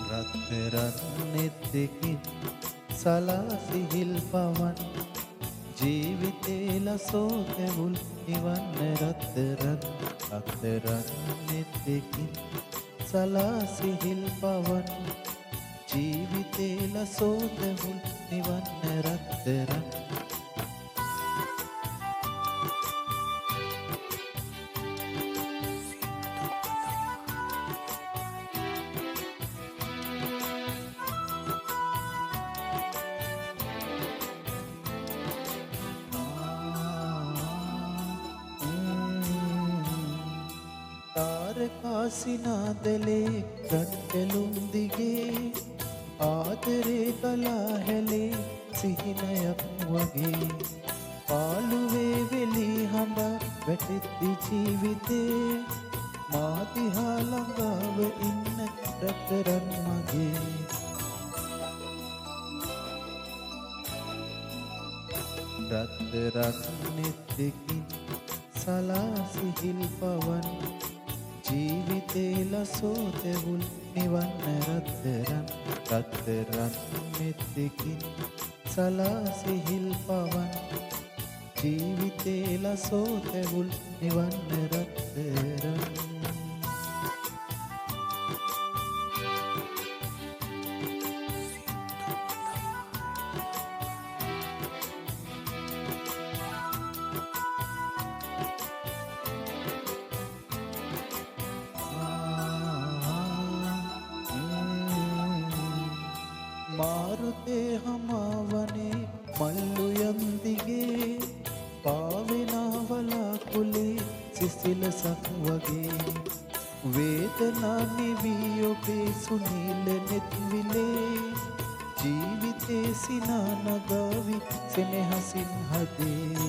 රත්තරන් නෙත්තකින් සලා සිහිල් පවන් ජීවිතේ ලසෝ තැවුල් නිවන්න රත්තරන් නෙත්තකින් සලා සිහිල් පවන් ජීවිතේ ලසෝ තැවුල් නිවන්න රත්තරන් තාරකාසිනාදලේ ගන්කැලුම් දිගේ ආදරේ ගලා හැලේ සිහිනයක් වගේ පාළුවේ වෙලී හඬ වැටෙද්දි ජීවිතේ මා දිහා ළඟව ඉන්න රත්තරන් මගේ රත්තරන් නෙත්තකින් සලා සිහිල් පවන් ජීවිතේ ලසෝ තැවුල් නිවන්න රත්තරන් නෙත්තකින් සලා සිහිල් පවන් ජීවිතේ ලසෝ තැවුල් නිවන්න රත්තරන් මාරුතේ හමාවනේ මල්ලු යන්දිගේ පාවෙනවලා කුලේ සිසිලසක් වගේ වේදනා නිවී ඔබේ සුනිල නෙත් විලේ ජීවිතේ සිනා නගාවි සෙනෙහසින් හදේ